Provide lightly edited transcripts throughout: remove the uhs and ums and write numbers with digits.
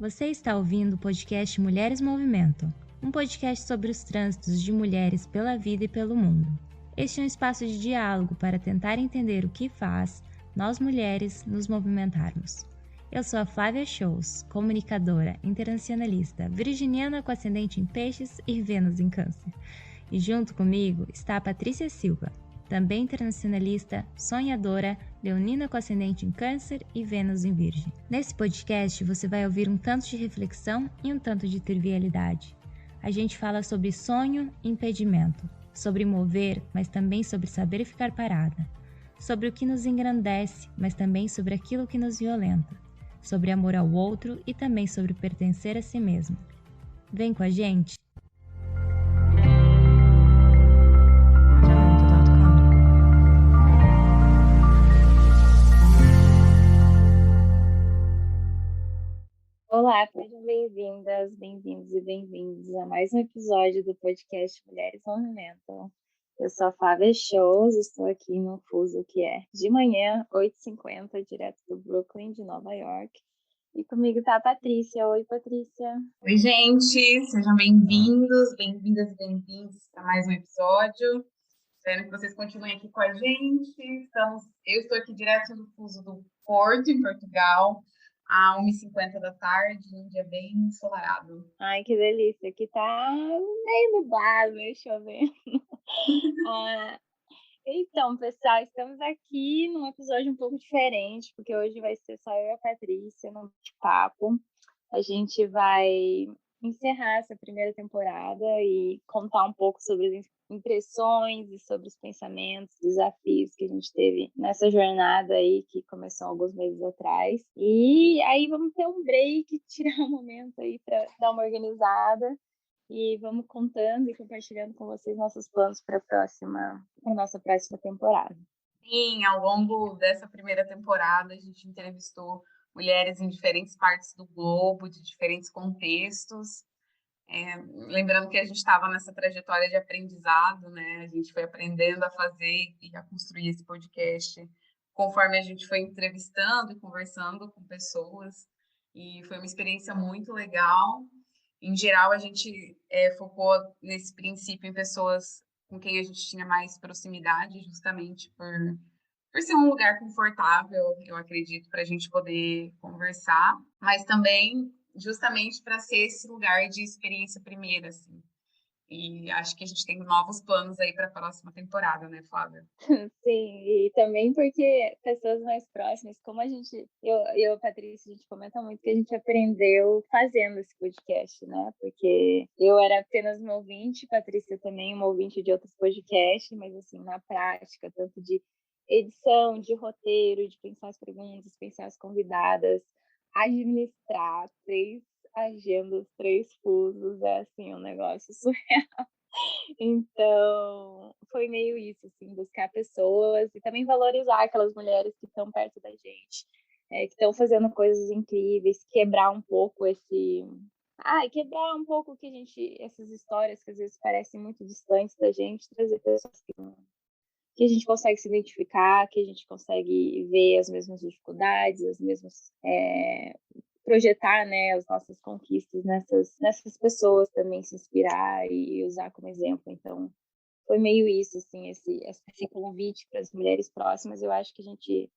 Você está ouvindo o podcast Mulheres Movimento, um podcast sobre os trânsitos de mulheres pela vida e pelo mundo. Este é um espaço de diálogo para tentar entender o que faz nós mulheres nos movimentarmos. Eu sou a Flávia Shows, comunicadora, internacionalista, virginiana com ascendente em Peixes e Vênus em Câncer. E junto comigo está a Patrícia Silva, também internacionalista, sonhadora, leonina com ascendente em Câncer e Vênus em Virgem. Nesse podcast você vai ouvir um tanto de reflexão e um tanto de trivialidade. A gente fala sobre sonho e impedimento, sobre mover, mas também sobre saber ficar parada, sobre o que nos engrandece, mas também sobre aquilo que nos violenta, sobre amor ao outro e também sobre pertencer a si mesmo. Vem com a gente! Olá, sejam bem-vindas, bem-vindos e bem-vindos a mais um episódio do podcast Mulheres Movimento. Eu sou a Flávia Shows, estou aqui no fuso que é de manhã, 8h50, direto do Brooklyn, de Nova York. E comigo tá a Patrícia. Oi, Patrícia. Oi, gente, sejam bem-vindos e bem-vindos para mais um episódio. Espero que vocês continuem aqui com a gente. Eu estou aqui direto do fuso do Porto, em Portugal, às 1h50 da tarde, um dia bem ensolarado. Ai, que delícia. Aqui tá meio nublado, meio chovendo. Então, pessoal, estamos aqui num episódio um pouco diferente, porque hoje vai ser só eu e a Patrícia no bate-papo. A gente vai encerrar essa primeira temporada e contar um pouco sobre as impressões e sobre os pensamentos, desafios que a gente teve nessa jornada aí que começou alguns meses atrás. E aí vamos ter um break, tirar um momento aí para dar uma organizada e vamos contando e compartilhando com vocês nossos planos para a nossa próxima temporada. Sim, ao longo dessa primeira temporada a gente entrevistou mulheres em diferentes partes do globo, de diferentes contextos. Lembrando que a gente estava nessa trajetória de aprendizado, né? A gente foi aprendendo a fazer e a construir esse podcast conforme a gente foi entrevistando e conversando com pessoas. E foi uma experiência muito legal. Em geral, a gente focou nesse princípio em pessoas com quem a gente tinha mais proximidade, justamente por ser um lugar confortável, eu acredito, para a gente poder conversar, mas também justamente para ser esse lugar de experiência primeira, assim. E acho que a gente tem novos planos aí para a próxima temporada, né, Flávia? Sim, e também porque pessoas mais próximas, como eu e a Patrícia, a gente comenta muito que a gente aprendeu fazendo esse podcast, né? Porque eu era apenas uma ouvinte, Patrícia também uma ouvinte de outros podcasts, mas assim, na prática, tanto de edição, de roteiro, de pensar as perguntas, pensar as convidadas, administrar 3 agendas, 3 fusos, é assim, um negócio surreal. Então, foi meio isso, assim, buscar pessoas e também valorizar aquelas mulheres que estão perto da gente, que estão fazendo coisas incríveis, quebrar um pouco quebrar um pouco essas histórias que às vezes parecem muito distantes da gente, trazer pessoas que a gente consegue se identificar, que a gente consegue ver as mesmas dificuldades, as mesmas projetar, né, as nossas conquistas nessas pessoas também, se inspirar e usar como exemplo. Então, foi meio isso, assim, esse convite para as mulheres próximas. Eu acho que a gente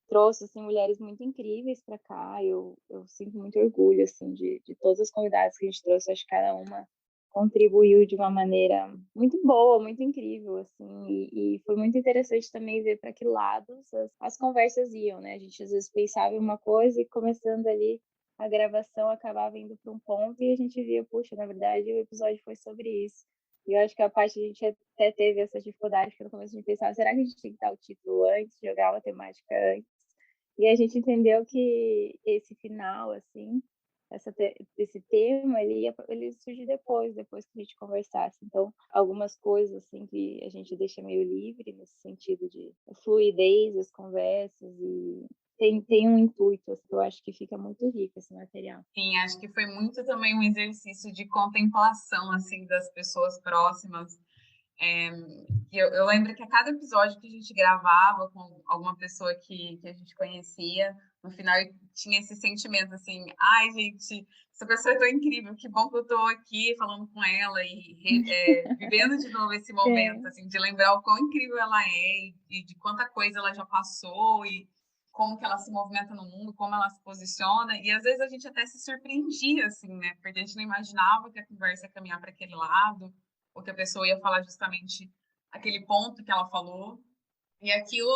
trouxe, assim, mulheres muito incríveis para cá. Eu sinto muito orgulho, assim, de todas as convidadas que a gente trouxe. Acho que cada uma contribuiu de uma maneira muito boa, muito incrível, assim, e foi muito interessante também ver para que lados as conversas iam, né? A gente às vezes pensava em uma coisa e começando ali a gravação acabava indo para um ponto e a gente via, puxa, na verdade o episódio foi sobre isso. E eu acho que a parte a gente até teve essa dificuldade, porque no começo a gente pensava, será que a gente tinha que dar o título antes, jogar uma temática antes? E a gente entendeu que esse final, assim, esse tema, ele surge depois que a gente conversasse. Então, algumas coisas, assim, que a gente deixa meio livre, nesse sentido de fluidez das conversas e tem um intuito, assim, eu acho que fica muito rico esse material. Sim, acho que foi muito também um exercício de contemplação, assim, das pessoas próximas. Eu lembro que a cada episódio que a gente gravava com alguma pessoa que a gente conhecia, no final tinha esse sentimento assim, ai, gente, essa pessoa é tão incrível, que bom que eu estou aqui falando com ela e vivendo de novo esse momento, assim, de lembrar o quão incrível ela é e de quanta coisa ela já passou e como que ela se movimenta no mundo, como ela se posiciona, e às vezes a gente até se surpreendia, assim, né, porque a gente não imaginava que a conversa ia caminhar para aquele lado, ou que a pessoa ia falar justamente aquele ponto que ela falou. E aquilo,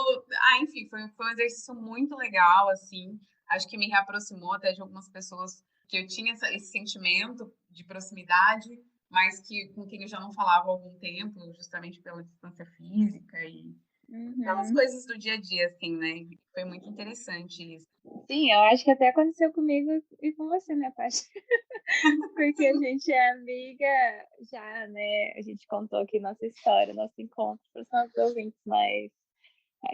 enfim, foi um exercício muito legal, assim. Acho que me reaproximou até de algumas pessoas que eu tinha esse sentimento de proximidade, mas que com quem eu já não falava há algum tempo, justamente pela distância física e pelas coisas do dia a dia, assim, né? Foi muito interessante isso. Sim, eu acho que até aconteceu comigo e com você, né, Paty? Porque a gente é amiga já, né? A gente contou aqui nossa história, nosso encontro para os nossos ouvintes, mas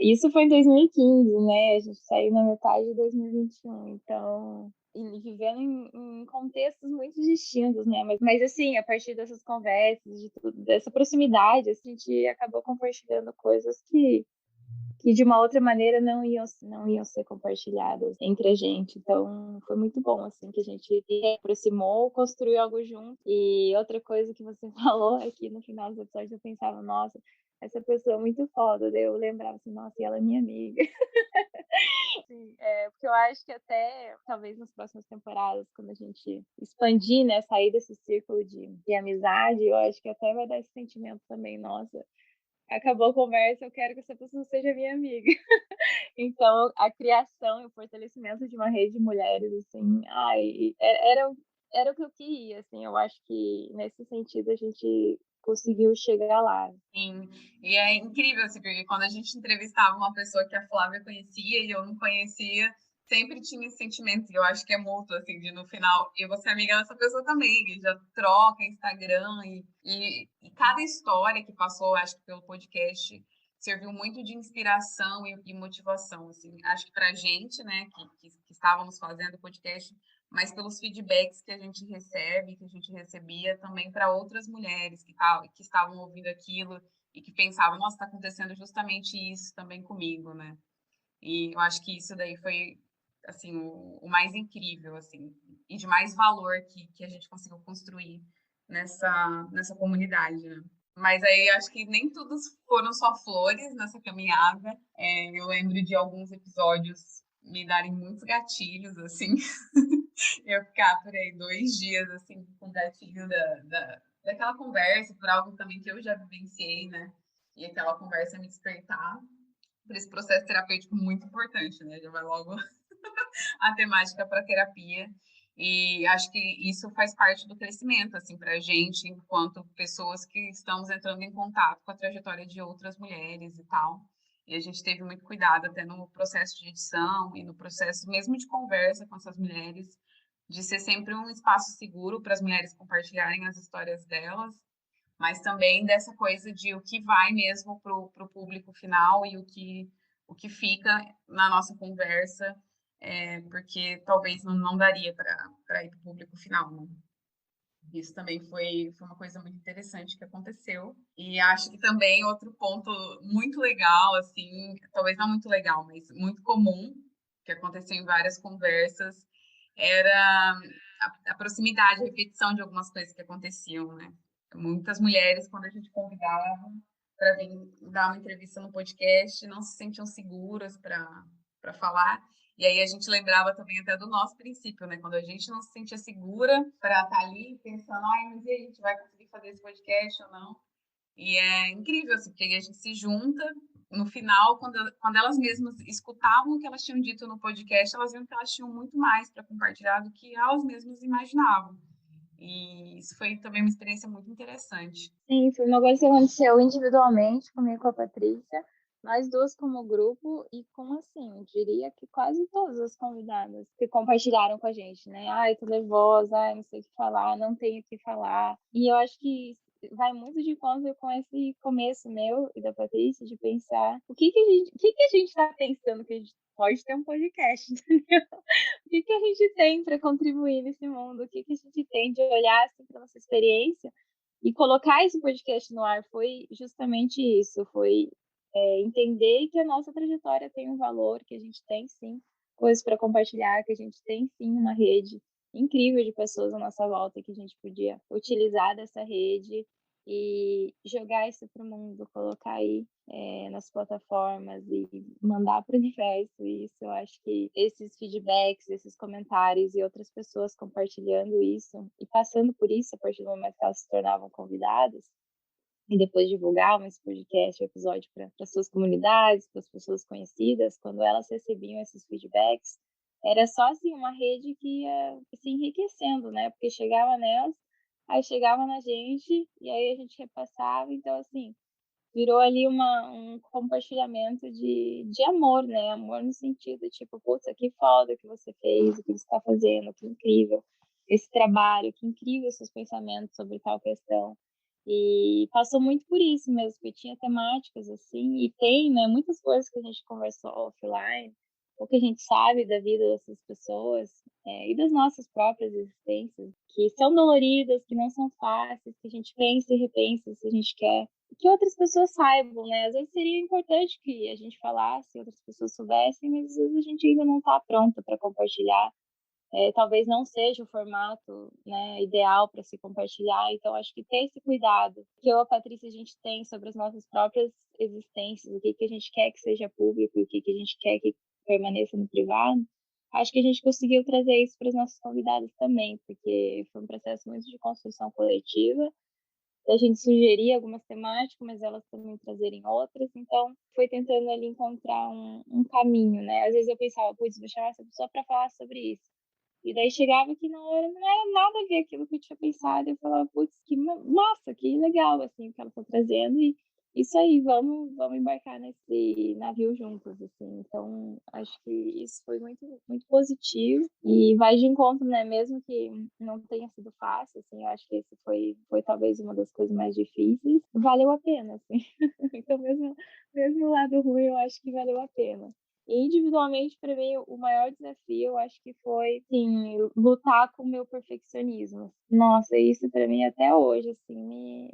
isso foi em 2015, né? A gente saiu na metade de 2021, então, e vivendo em contextos muito distintos, né? Mas assim, a partir dessas conversas, de tudo, dessa proximidade, a gente acabou compartilhando coisas que de uma outra maneira não iam ser compartilhadas entre a gente. Então, foi muito bom, assim, que a gente se aproximou, construiu algo junto. E outra coisa que você falou aqui no final do episódio, eu pensava, nossa, essa pessoa é muito foda. Daí eu lembrava assim, nossa, e ela é minha amiga. Sim, porque eu acho que até, talvez nas próximas temporadas, quando a gente expandir, né, sair desse círculo de amizade, eu acho que até vai dar esse sentimento também, nossa, acabou a conversa, eu quero que essa pessoa seja minha amiga. Então, a criação e o fortalecimento de uma rede de mulheres, assim, era o que eu queria, assim, eu acho que nesse sentido a gente conseguiu chegar lá. Sim, e é incrível, assim, porque quando a gente entrevistava uma pessoa que a Flávia conhecia e eu não conhecia, sempre tinha esse sentimento, e eu acho que é mútuo, assim, de no final, eu vou ser amiga dessa pessoa também, e já troca Instagram, e cada história que passou, acho que pelo podcast, serviu muito de inspiração e motivação, assim, acho que pra gente, né, que estávamos fazendo o podcast, mas pelos feedbacks que a gente recebe, que a gente recebia também para outras mulheres que estavam ouvindo aquilo e que pensavam, nossa, está acontecendo justamente isso também comigo, né? E eu acho que isso daí foi, assim, o mais incrível, assim, e de mais valor que a gente conseguiu construir nessa comunidade, né? Mas aí acho que nem tudo foram só flores nessa caminhada. Eu lembro de alguns episódios me darem muitos gatilhos, assim. Eu ficar por aí 2 dias, assim, com gatilho daquela conversa, por algo também que eu já vivenciei, né? E aquela conversa me despertar por esse processo terapêutico muito importante, né? Já vai logo a temática para terapia. E acho que isso faz parte do crescimento, assim, para a gente, enquanto pessoas que estamos entrando em contato com a trajetória de outras mulheres e tal. E a gente teve muito cuidado até no processo de edição e no processo mesmo de conversa com essas mulheres, de ser sempre um espaço seguro para as mulheres compartilharem as histórias delas, mas também dessa coisa de o que vai mesmo para o público final e o que fica na nossa conversa, porque talvez não daria para ir para o público final. Né? Isso também foi uma coisa muito interessante que aconteceu. E acho que também outro ponto muito legal, assim, talvez não muito legal, mas muito comum, que aconteceu em várias conversas, era a proximidade, a repetição de algumas coisas que aconteciam, né? Muitas mulheres, quando a gente convidava para vir dar uma entrevista no podcast, não se sentiam seguras para falar. E aí a gente lembrava também até do nosso princípio, né? Quando a gente não se sentia segura para estar ali pensando, ai, mas e aí, a gente vai conseguir fazer esse podcast ou não? E é incrível, assim, porque a gente se junta, no final, quando elas mesmas escutavam o que elas tinham dito no podcast, elas viam que elas tinham muito mais para compartilhar do que elas mesmas imaginavam. E isso foi também uma experiência muito interessante. Sim, foi uma coisa que aconteceu individualmente comigo e com a Patrícia, nós duas como grupo e com, assim, diria que quase todas as convidadas que compartilharam com a gente, né? Ai, tô nervosa, ai, não sei o que falar, não tenho o que falar. E eu acho que vai muito de encontro com esse começo meu e da Patrícia de pensar o que que a gente tá pensando que a gente pode ter um podcast, entendeu? O que que a gente tem para contribuir nesse mundo? O que que a gente tem de olhar assim, para nossa experiência E colocar esse podcast no ar foi justamente isso, foi entender que a nossa trajetória tem um valor, que a gente tem sim coisas para compartilhar, que a gente tem sim uma rede incrível de pessoas à nossa volta, que a gente podia utilizar dessa rede e jogar isso para o mundo, colocar aí nas plataformas e mandar para o universo isso. Eu acho que esses feedbacks, esses comentários e outras pessoas compartilhando isso e passando por isso a partir do momento que elas se tornavam convidadas, e depois divulgavam esse podcast, o episódio para suas comunidades, para as pessoas conhecidas, quando elas recebiam esses feedbacks, era só assim uma rede que ia se enriquecendo, né? Porque chegava nelas, aí chegava na gente e aí a gente repassava, então assim, virou ali um compartilhamento de amor, né? Amor no sentido, tipo, putz, que foda que você fez, o que você está fazendo, que incrível esse trabalho, que incrível seus pensamentos sobre tal questão. E passou muito por isso mesmo, porque tinha temáticas assim, e tem, né, muitas coisas que a gente conversou offline, ou que a gente sabe da vida dessas pessoas, e das nossas próprias existências, que são doloridas, que não são fáceis, que a gente pensa e repensa se a gente quer que outras pessoas saibam, né? Às vezes seria importante que a gente falasse, outras pessoas soubessem, mas às vezes a gente ainda não está pronta para compartilhar. Talvez não seja o formato, né, ideal para se compartilhar, então acho que ter esse cuidado que eu e a Patrícia a gente tem sobre as nossas próprias existências, o que que a gente quer que seja público, o que que a gente quer que permaneça no privado, acho que a gente conseguiu trazer isso para os nossos convidados também, porque foi um processo muito de construção coletiva, a gente sugeria algumas temáticas, mas elas também trazerem outras, então foi tentando ali encontrar um caminho, né? Às vezes eu pensava, putz, vou chamar essa pessoa para falar sobre isso. E daí chegava que na hora não era nada a ver aquilo que eu tinha pensado, e eu falava, putz, que massa, que legal, assim, o que ela está trazendo, e isso aí, vamos embarcar nesse navio juntos, assim. Então, acho que isso foi muito, muito positivo e vai de encontro, né? Mesmo que não tenha sido fácil, assim, eu acho que esse foi talvez uma das coisas mais difíceis, valeu a pena, assim. Então, mesmo o lado ruim, eu acho que valeu a pena. E individualmente, para mim, o maior desafio, eu acho que foi, sim, lutar com o meu perfeccionismo. Nossa, isso para mim até hoje, assim,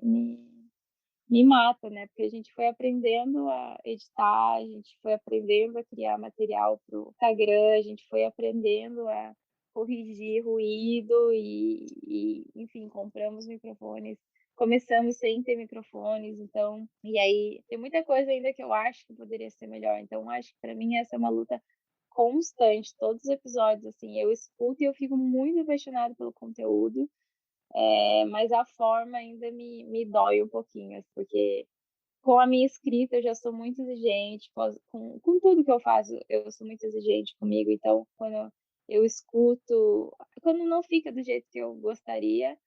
me mata, né? Porque a gente foi aprendendo a editar, a gente foi aprendendo a criar material para o Instagram, a gente foi aprendendo a corrigir ruído enfim, compramos microfones. Começamos sem ter microfones, então, e aí tem muita coisa ainda que eu acho que poderia ser melhor. Então, acho que para mim essa é uma luta constante, todos os episódios, assim, eu escuto e eu fico muito apaixonada pelo conteúdo, mas a forma ainda me dói um pouquinho, assim, porque com a minha escrita eu já sou muito exigente, com tudo que eu faço eu sou muito exigente comigo, então quando eu escuto, quando não fica do jeito que eu gostaria,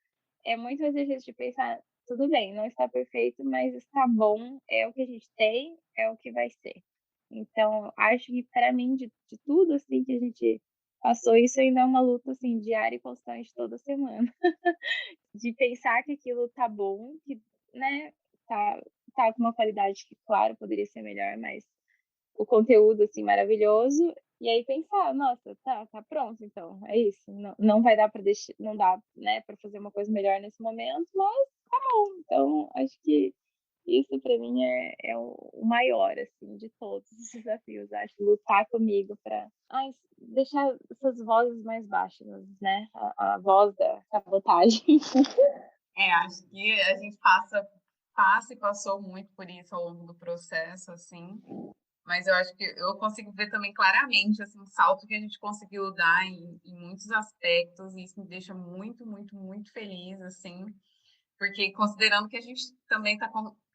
é muito exercício de pensar, tudo bem, não está perfeito, mas está bom, é o que a gente tem, é o que vai ser. Então, acho que para mim, de tudo assim que a gente passou, isso ainda é uma luta assim, diária e constante toda semana de pensar que aquilo tá bom, que, né, tá, tá com uma qualidade que, claro, poderia ser melhor, mas o conteúdo, assim, maravilhoso. E aí pensar, nossa, tá pronto, então, é isso. Não vai dar para deixar, não dá, né, para fazer uma coisa melhor nesse momento, mas tá bom. Então, acho que isso para mim é o maior, assim, de todos os desafios. Acho lutar comigo para deixar essas vozes mais baixas, né? A voz da sabotagem. Acho que a gente passa e passou muito por isso ao longo do processo, assim. Mas eu acho que eu consigo ver também claramente assim, o salto que a gente conseguiu dar em muitos aspectos, e isso me deixa muito, muito, muito feliz, assim, porque considerando que a gente também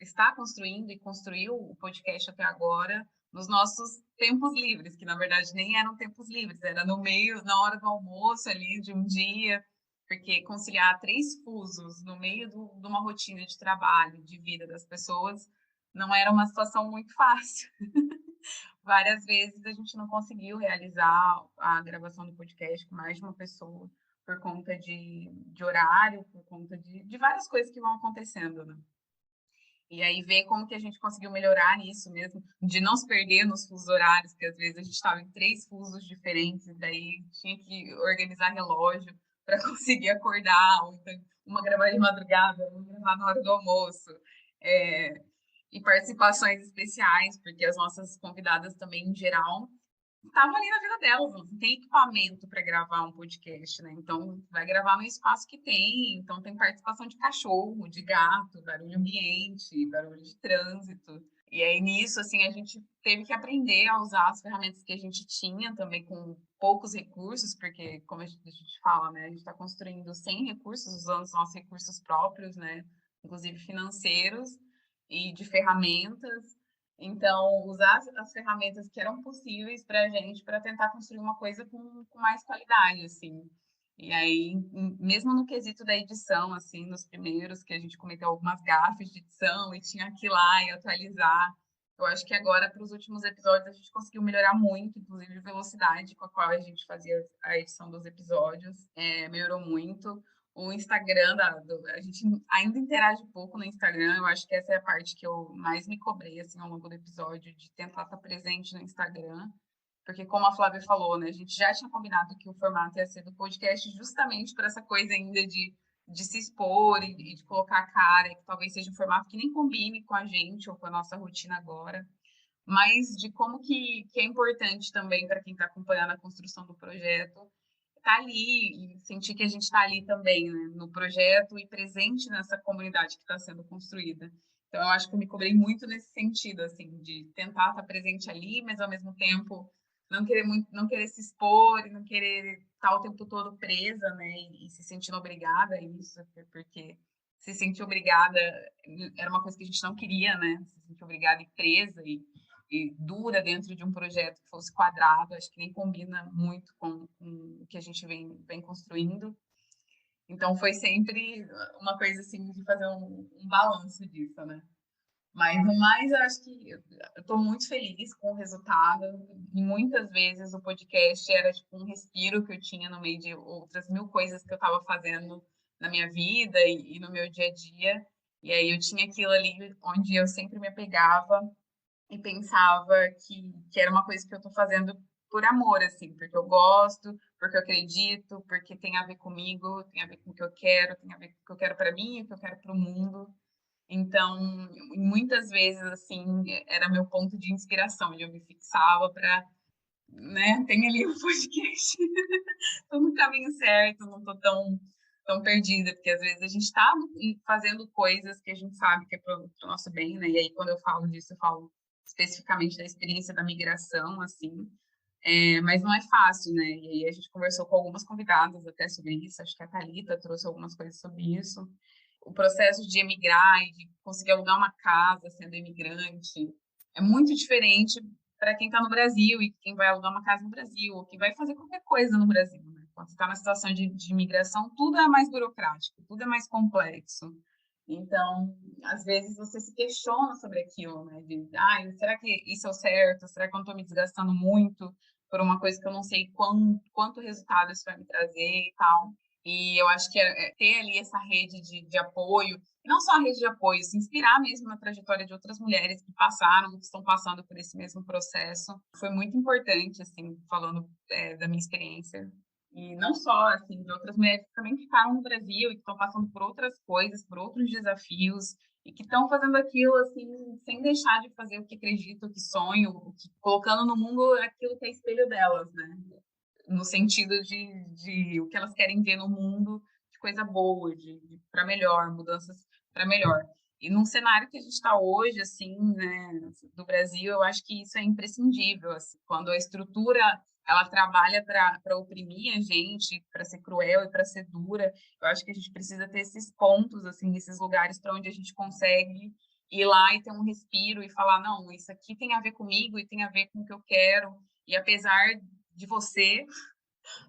está construindo e construiu o podcast até agora nos nossos tempos livres, que na verdade nem eram tempos livres, era no meio, na hora do almoço ali, de um dia, porque conciliar 3 fusos no meio de uma rotina de trabalho, de vida das pessoas, não era uma situação muito fácil. Várias vezes a gente não conseguiu realizar a gravação do podcast com mais de uma pessoa por conta de horário, por conta de várias coisas que vão acontecendo, né? E aí ver como que a gente conseguiu melhorar nisso mesmo, de não se perder nos fusos horários, que às vezes a gente estava em 3 fusos diferentes, e daí tinha que organizar relógio para conseguir acordar, ou então uma gravar de madrugada, uma gravar na hora do almoço. E participações especiais, porque as nossas convidadas também, em geral, estavam ali na vida delas, não tem equipamento para gravar um podcast, né? Então, vai gravar no espaço que tem. Então, tem participação de cachorro, de gato, barulho ambiente, barulho de trânsito. E aí, nisso, assim, a gente teve que aprender a usar as ferramentas que a gente tinha também com poucos recursos, porque, como a gente fala, né? A gente está construindo sem recursos, usando os nossos recursos próprios, né? Inclusive financeiros e de ferramentas. Então, usar as ferramentas que eram possíveis para a gente para tentar construir uma coisa com mais qualidade, assim. E aí, mesmo no quesito da edição, assim, nos primeiros, que a gente cometeu algumas gafes de edição e tinha que ir lá e atualizar. Eu acho que agora, para os últimos episódios, a gente conseguiu melhorar muito, inclusive a velocidade com a qual a gente fazia a edição dos episódios, melhorou muito. O Instagram, a gente ainda interage pouco no Instagram, eu acho que essa é a parte que eu mais me cobrei, assim, ao longo do episódio, de tentar estar presente no Instagram, porque como a Flávia falou, né, a gente já tinha combinado que o formato ia ser do podcast justamente por essa coisa ainda de se expor e de colocar a cara, e que talvez seja um formato que nem combine com a gente ou com a nossa rotina agora, mas de como que é importante também para quem está acompanhando a construção do projeto estar ali e sentir que a gente está ali também, né, no projeto e presente nessa comunidade que está sendo construída. Então, eu acho que eu me cobrei muito nesse sentido, assim, de tentar estar presente ali, mas ao mesmo tempo não querer se expor e não querer estar o tempo todo presa, né, e se sentindo obrigada a isso, porque se sentir obrigada era uma coisa que a gente não queria, né, se sentir obrigada e presa e dura dentro de um projeto que fosse quadrado, acho que nem combina muito com o que a gente vem construindo. Então, foi sempre uma coisa assim de fazer um balanço disso, né? Mas, no mais, eu acho que eu estou muito feliz com o resultado. E muitas vezes o podcast era tipo um respiro que eu tinha no meio de outras mil coisas que eu estava fazendo na minha vida e no meu dia a dia. E aí eu tinha aquilo ali onde eu sempre me apegava e pensava que era uma coisa que eu estou fazendo por amor, assim, porque eu gosto, porque eu acredito, porque tem a ver comigo, tem a ver com o que eu quero, tem a ver com o que eu quero para mim, o que eu quero para o mundo. Então, muitas vezes, assim, era meu ponto de inspiração, onde eu me fixava para, né, tem ali um podcast, estou no caminho certo, não estou tão perdida, porque às vezes a gente está fazendo coisas que a gente sabe que é para o nosso bem, né? E aí, quando eu falo disso, eu falo especificamente da experiência da migração, assim, mas não é fácil, né? E aí a gente conversou com algumas convidadas até sobre isso, acho que a Thalita trouxe algumas coisas sobre isso. O processo de emigrar e de conseguir alugar uma casa sendo imigrante é muito diferente para quem está no Brasil e quem vai alugar uma casa no Brasil, ou quem vai fazer qualquer coisa no Brasil, né? Quando você está na situação de imigração, tudo é mais burocrático, tudo é mais complexo. Então, às vezes você se questiona sobre aquilo, né? Será que isso é o certo? Será que eu não estou me desgastando muito por uma coisa que eu não sei quanto resultado isso vai me trazer e tal? E eu acho que ter ali essa rede de apoio, e não só a rede de apoio, se inspirar mesmo na trajetória de outras mulheres que passaram, que estão passando por esse mesmo processo, foi muito importante, assim, falando da minha experiência. E não só, assim, de outras mulheres que também ficaram no Brasil e que estão passando por outras coisas, por outros desafios, e que estão fazendo aquilo, assim, sem deixar de fazer o que acreditam, o que sonham, colocando no mundo aquilo que é espelho delas, né? No sentido de o que elas querem ver no mundo de coisa boa, de para melhor, mudanças para melhor. E num cenário que a gente está hoje, assim, né, do Brasil, eu acho que isso é imprescindível, assim, quando a estrutura ela trabalha para oprimir a gente, para ser cruel e para ser dura. Eu acho que a gente precisa ter esses pontos, assim, esses lugares para onde a gente consegue ir lá e ter um respiro e falar, não, isso aqui tem a ver comigo e tem a ver com o que eu quero. E apesar de você,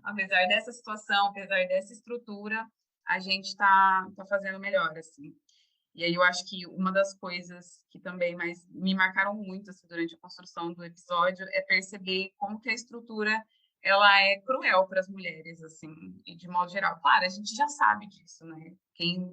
apesar dessa situação, apesar dessa estrutura, a gente está fazendo melhor, assim. E aí eu acho que uma das coisas que também mais me marcaram muito assim, durante a construção do episódio é perceber como que a estrutura ela é cruel para as mulheres, assim, e de modo geral. Claro, a gente já sabe disso, né? Quem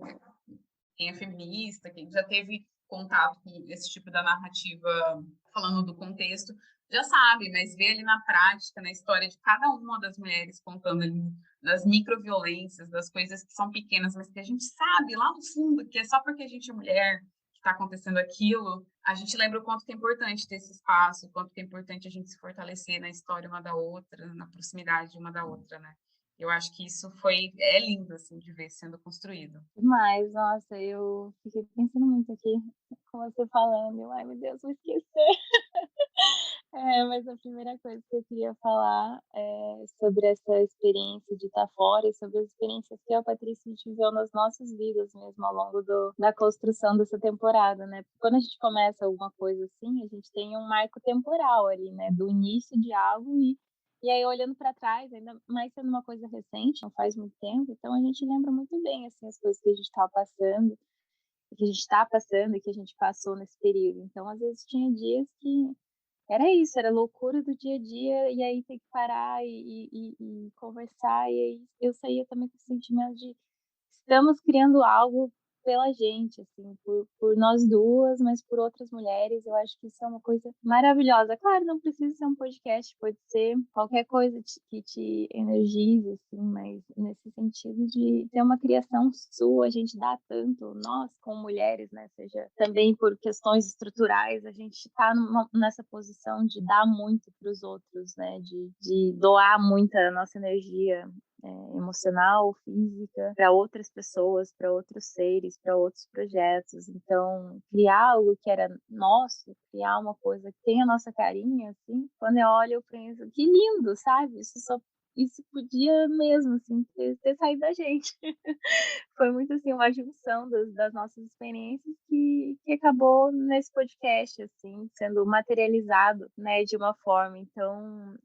é feminista, quem já teve contato com esse tipo da narrativa, falando do contexto, já sabe, mas ver ali na prática, na história de cada uma das mulheres contando ali das microviolências, das coisas que são pequenas, mas que a gente sabe lá no fundo que é só porque a gente é mulher que está acontecendo aquilo, a gente lembra o quanto que é importante ter esse espaço, o quanto que é importante a gente se fortalecer na história uma da outra, na proximidade uma da outra, né? Eu acho que isso é lindo, assim, de ver sendo construído. Mas, nossa, eu fiquei pensando muito aqui com você falando. Ai, meu Deus, vou esquecer. Mas a primeira coisa que eu queria falar é sobre essa experiência de estar fora e sobre as experiências que eu e a Patrícia a gente viveu nas nossas vidas mesmo ao longo da construção dessa temporada, né? Porque quando a gente começa alguma coisa assim, a gente tem um marco temporal ali, né? Do início de algo e aí olhando para trás, ainda mais sendo uma coisa recente, não faz muito tempo, então a gente lembra muito bem assim as coisas que a gente estava passando, que a gente está passando e que a gente passou nesse período. Então, às vezes tinha dias que era isso, era loucura do dia a dia, e aí ter que parar e conversar, e aí eu saía também com o sentimento de estamos criando algo pela gente, assim, por nós duas, mas por outras mulheres. Eu acho que isso é uma coisa maravilhosa. Claro, não precisa ser um podcast, pode ser qualquer coisa que te energize, assim, mas nesse sentido de ter uma criação sua, a gente dá tanto, nós como mulheres, né, seja também por questões estruturais, a gente está nessa posição de dar muito para os outros, né, de doar muita nossa energia emocional, física, para outras pessoas, para outros seres, para outros projetos. Então, criar algo que era nosso, criar uma coisa que tem a nossa carinha, assim, quando eu olho, eu penso, que lindo, sabe? Isso podia mesmo, assim, ter saído da gente. Foi muito assim uma junção das nossas experiências que acabou nesse podcast assim sendo materializado, né, de uma forma. Então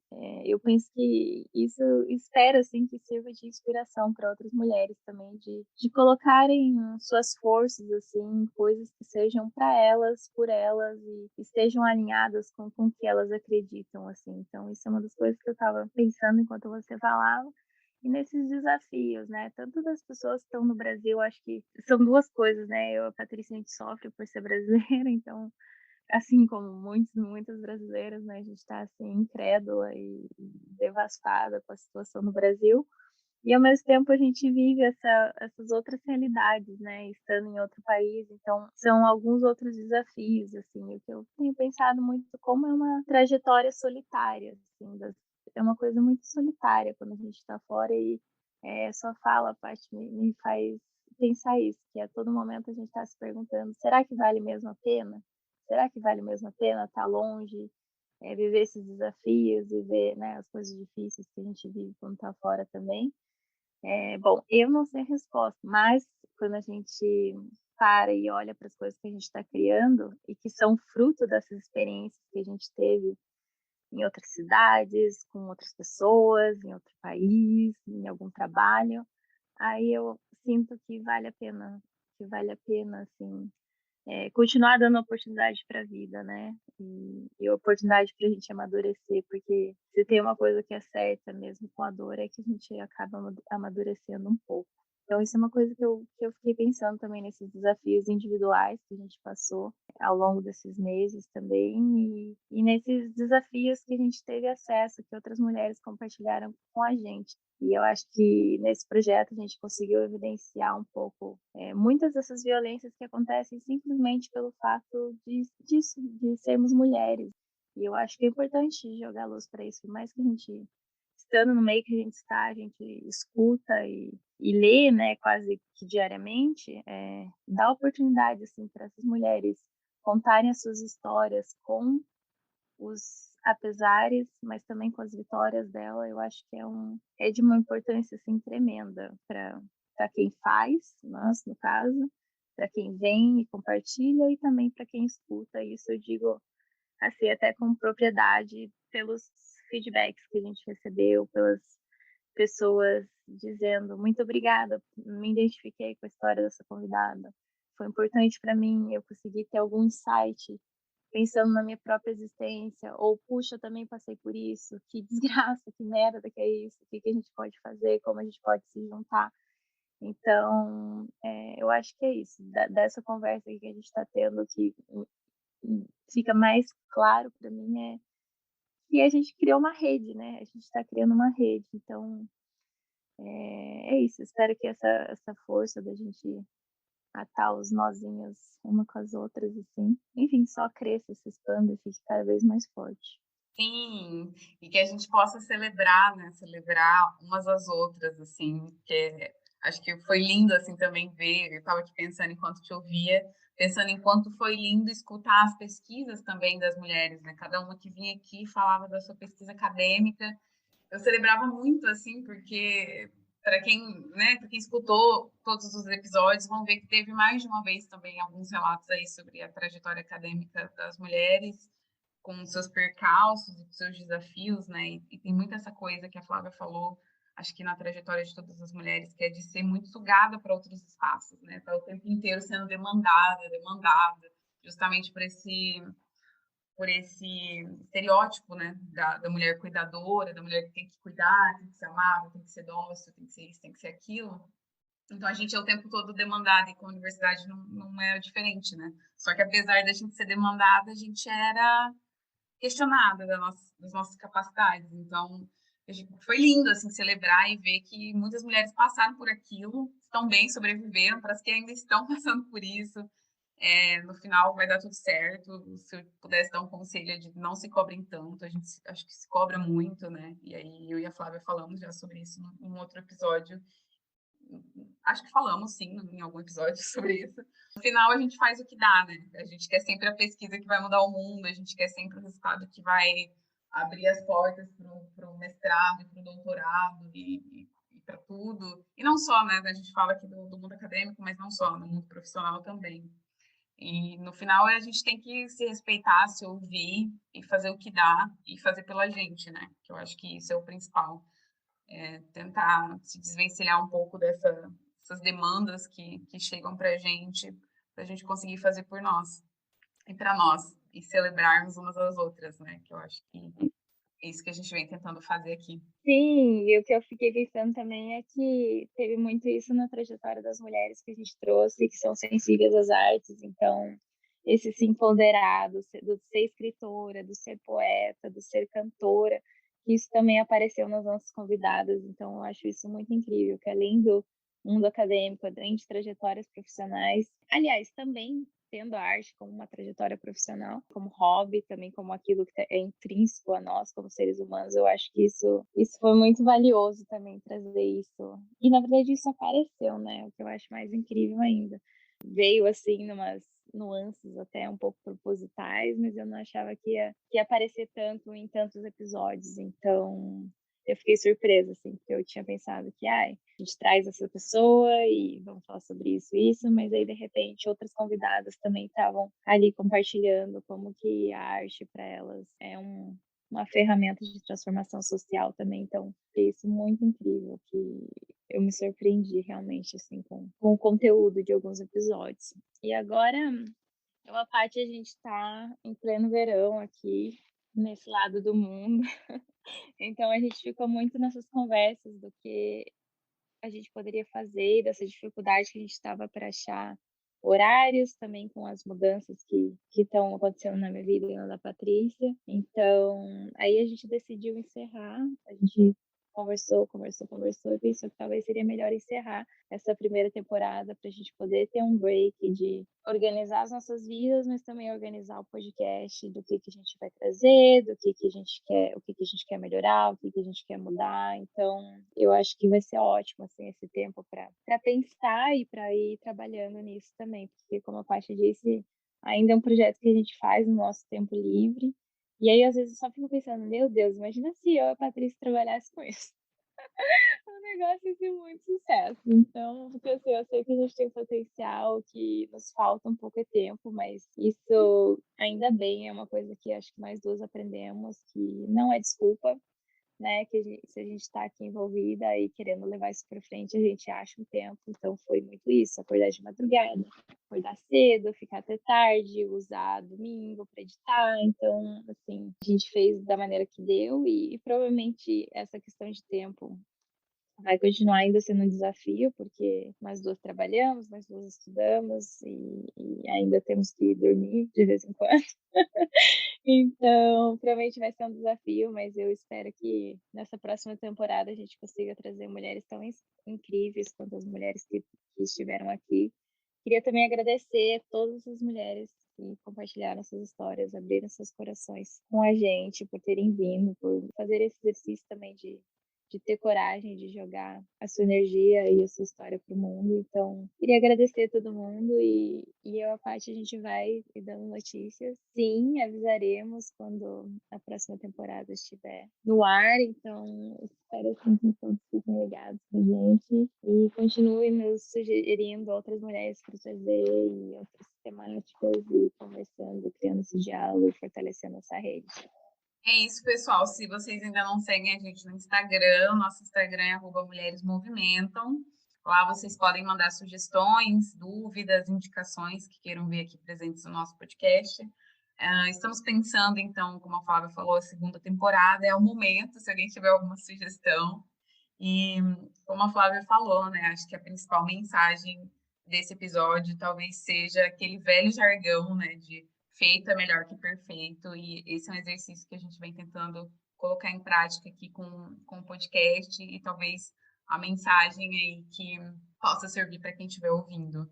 eu penso que isso espero assim que sirva de inspiração para outras mulheres também de colocarem suas forças assim, coisas que sejam para elas, por elas e estejam alinhadas com o que elas acreditam assim. Então isso é uma das coisas que eu estava pensando enquanto você falava. E nesses desafios, né? Tanto das pessoas que estão no Brasil, acho que são duas coisas, né? Eu e a Patrícia, a gente sofre por ser brasileira, então, assim como muitas brasileiras, né? A gente está, assim, incrédula e devastada com a situação no Brasil. E, ao mesmo tempo, a gente vive essas outras realidades, né? Estando em outro país. Então, são alguns outros desafios, assim. O que eu tenho pensado muito como é uma trajetória solitária, assim, é uma coisa muito solitária quando a gente está fora e sua fala, Paty, me faz pensar isso, que a todo momento a gente está se perguntando, será que vale mesmo a pena? Será que vale mesmo a pena estar longe, viver esses desafios, viver, né, as coisas difíceis que a gente vive quando está fora também? Bom, eu não sei a resposta, mas quando a gente para e olha para as coisas que a gente está criando e que são fruto dessas experiências que a gente teve em outras cidades, com outras pessoas, em outro país, em algum trabalho, aí eu sinto que vale a pena, assim, continuar dando oportunidade para a vida, né? E oportunidade para a gente amadurecer, porque se tem uma coisa que é certa mesmo com a dor, é que a gente acaba amadurecendo um pouco. Então, isso é uma coisa que eu fiquei pensando também nesses desafios individuais que a gente passou ao longo desses meses também, e nesses desafios que a gente teve acesso, que outras mulheres compartilharam com a gente. E eu acho que nesse projeto a gente conseguiu evidenciar um pouco muitas dessas violências que acontecem simplesmente pelo fato de sermos mulheres. E eu acho que é importante jogar luz para isso, por mais que a gente, estando no meio que a gente está, a gente escuta e lê, né, quase que diariamente, dá oportunidade assim, para essas mulheres contarem as suas histórias com os apesares, mas também com as vitórias dela, eu acho que é de uma importância assim tremenda para quem faz, nós no caso, para quem vem e compartilha e também para quem escuta. Isso eu digo assim até com propriedade pelos feedbacks que a gente recebeu, pelas pessoas dizendo muito obrigada, me identifiquei com a história dessa convidada. Foi importante para mim, eu consegui ter algum insight pensando na minha própria existência, ou puxa, eu também passei por isso, que desgraça, que merda que é isso, o que a gente pode fazer, como a gente pode se juntar. Então, eu acho que é isso, dessa conversa que a gente está tendo, que fica mais claro para mim que a gente criou uma rede, né? A gente está criando uma rede. Então, É isso, espero que essa força da gente atar os nozinhos uma com as outras, assim, enfim, só cresça, se expanda e fique cada vez mais forte. Sim, e que a gente possa celebrar, né? Celebrar umas às outras, assim, que acho que foi lindo, assim, também ver, eu estava aqui pensando enquanto te ouvia, pensando em quanto foi lindo escutar as pesquisas também das mulheres, né? Cada uma que vinha aqui falava da sua pesquisa acadêmica. Eu celebrava muito, assim, porque para quem, né, para quem escutou todos os episódios, vão ver que teve mais de uma vez também alguns relatos aí sobre a trajetória acadêmica das mulheres, com seus percalços e seus desafios, né? E tem muito essa coisa que a Flávia falou, acho que na trajetória de todas as mulheres, que é de ser muito sugada para outros espaços, né? Tá o tempo inteiro sendo demandada, justamente por esse estereótipo, né, da mulher cuidadora, da mulher que tem que cuidar, tem que ser amável, tem que ser dócil, tem que ser isso, tem que ser aquilo. Então a gente é o tempo todo demandada e com a universidade não é diferente, né? Só que apesar da gente ser demandada, a gente era questionada das nossas capacidades. Então foi lindo assim celebrar e ver que muitas mulheres passaram por aquilo, estão bem, sobreviveram, para as que ainda estão passando por isso. No final vai dar tudo certo. Se eu pudesse dar um conselho é de não se cobrem tanto, a gente acho que se cobra muito, né? E aí eu e a Flávia falamos já sobre isso num outro episódio. Acho que falamos sim em algum episódio sobre isso. No final a gente faz o que dá, né? A gente quer sempre a pesquisa que vai mudar o mundo, a gente quer sempre o resultado que vai abrir as portas para o mestrado e para o doutorado e para tudo. E não só, né? A gente fala aqui do mundo acadêmico, mas não só, no mundo profissional também. E no final a gente tem que se respeitar, se ouvir e fazer o que dá e fazer pela gente, né? Que eu acho que isso é o principal. Tentar se desvencilhar um pouco dessas demandas que chegam para a gente conseguir fazer por nós e para nós e celebrarmos umas às outras, né? Que eu acho que é isso que a gente vem tentando fazer aqui. Sim, e o que eu fiquei pensando também é que teve muito isso na trajetória das mulheres que a gente trouxe, que são sensíveis às artes, então esse se empoderar do ser escritora, do ser poeta, do ser cantora, isso também apareceu nas nossas convidadas, então eu acho isso muito incrível, que além do mundo acadêmico, além de trajetórias profissionais, aliás, também tendo a arte como uma trajetória profissional, como hobby, também como aquilo que é intrínseco a nós como seres humanos. Eu acho que isso foi muito valioso também trazer isso. E na verdade isso apareceu, né? O que eu acho mais incrível ainda. Veio assim numas nuances até um pouco propositais, mas eu não achava que ia aparecer tanto em tantos episódios. Então, eu fiquei surpresa, assim, porque eu tinha pensado que, ai, a gente traz essa pessoa e vamos falar sobre isso, mas aí, de repente, outras convidadas também estavam ali compartilhando como que a arte para elas é uma ferramenta de transformação social também, então, foi isso muito incrível, que eu me surpreendi realmente, assim, com o conteúdo de alguns episódios. E agora, eu, a Paty, a gente está em pleno verão aqui, nesse lado do mundo, então a gente ficou muito nessas conversas do que a gente poderia fazer, dessa dificuldade que a gente estava para achar horários, também com as mudanças que estão acontecendo na minha vida e na da Patrícia. Então, aí a gente decidiu encerrar, a gente conversou e pensou que talvez seria melhor encerrar essa primeira temporada para a gente poder ter um break de organizar as nossas vidas, mas também organizar o podcast do que a gente vai trazer, do que a gente quer, o que a gente quer melhorar, o que a gente quer mudar. Então, eu acho que vai ser ótimo assim esse tempo para pensar e para ir trabalhando nisso também, porque como a Paty disse, ainda é um projeto que a gente faz no nosso tempo livre. E aí, às vezes, eu só fico pensando, meu Deus, imagina se eu e a Patrícia trabalhasse com isso. O negócio ia ser muito sucesso. Então, porque assim, eu sei que a gente tem potencial, que nos falta um pouco de tempo, mas isso ainda bem é uma coisa que acho que nós duas aprendemos, que não é desculpa, né? Que se a gente está aqui envolvida e querendo levar isso para frente, a gente acha um tempo. Então foi muito isso, acordar de madrugada, acordar cedo, ficar até tarde, usar domingo para editar. Então, assim, a gente fez da maneira que deu e provavelmente essa questão de tempo vai continuar ainda sendo um desafio, porque nós duas trabalhamos, nós duas estudamos e ainda temos que dormir de vez em quando. Então, provavelmente vai ser um desafio, mas eu espero que nessa próxima temporada a gente consiga trazer mulheres tão incríveis quanto as mulheres que estiveram aqui. Queria também agradecer a todas as mulheres que compartilharam suas histórias, abriram seus corações com a gente, por terem vindo, por fazer esse exercício também de ter coragem de jogar a sua energia e a sua história para o mundo. Então, queria agradecer a todo mundo e eu, a parte, a gente vai dando notícias. Sim, avisaremos quando a próxima temporada estiver no ar. Então, espero assim, que todos fiquem ligados com a gente e continuem nos sugerindo outras mulheres para trazer e outras temáticas e conversando, criando esse diálogo e fortalecendo essa rede. É isso, pessoal. Se vocês ainda não seguem a gente no Instagram, nosso Instagram é @mulheresmovimentam. Lá vocês podem mandar sugestões, dúvidas, indicações que queiram ver aqui presentes no nosso podcast. Estamos pensando, então, como a Flávia falou, a segunda temporada é o momento, se alguém tiver alguma sugestão. E, como a Flávia falou, né, acho que a principal mensagem desse episódio talvez seja aquele velho jargão, né, de feito é melhor que perfeito, e esse é um exercício que a gente vem tentando colocar em prática aqui com o podcast, e talvez a mensagem aí que possa servir para quem estiver ouvindo,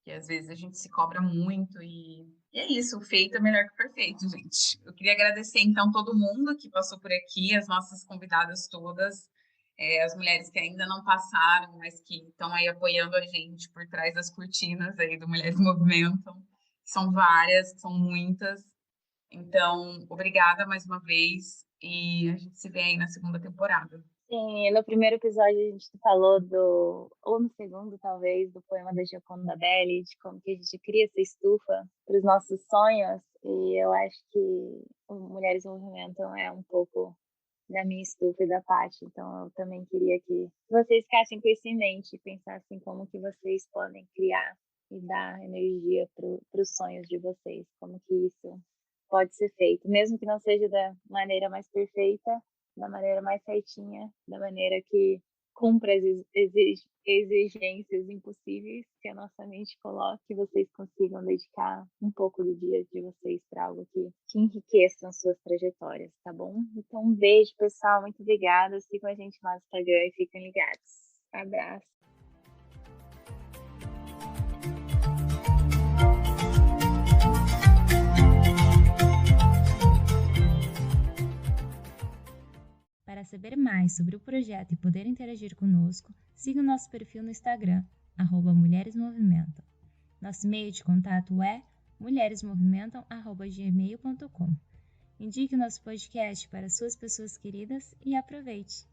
que às vezes a gente se cobra muito, e é isso, o feito é melhor que o perfeito, gente. Eu queria agradecer, então, todo mundo que passou por aqui, as nossas convidadas todas, as mulheres que ainda não passaram, mas que estão aí apoiando a gente por trás das cortinas aí do Mulheres Movimentam. São várias, são muitas. Então, obrigada mais uma vez e a gente se vê aí na segunda temporada. Sim, no primeiro episódio a gente falou ou no segundo talvez, do poema da Gioconda Belli, de como que a gente cria essa estufa para os nossos sonhos, e eu acho que o Mulheres Movimentam é um pouco da minha estufa e da Paty, então eu também queria que vocês ficassem com isso em mente e pensassem como que vocês podem criar e dar energia para os sonhos de vocês, como que isso pode ser feito, mesmo que não seja da maneira mais perfeita, da maneira mais certinha, da maneira que cumpra as exigências impossíveis que a nossa mente coloca, que vocês consigam dedicar um pouco do dia de vocês para algo que enriqueçam suas trajetórias, tá bom? Então, um beijo, pessoal. Muito obrigada. Sigam a gente lá no Instagram e fiquem ligados. Abraço. Para saber mais sobre o projeto e poder interagir conosco, siga o nosso perfil no Instagram, @mulheresmovimentam. Nosso e-mail de contato é mulheresmovimentam@gmail.com. Indique o nosso podcast para suas pessoas queridas e aproveite!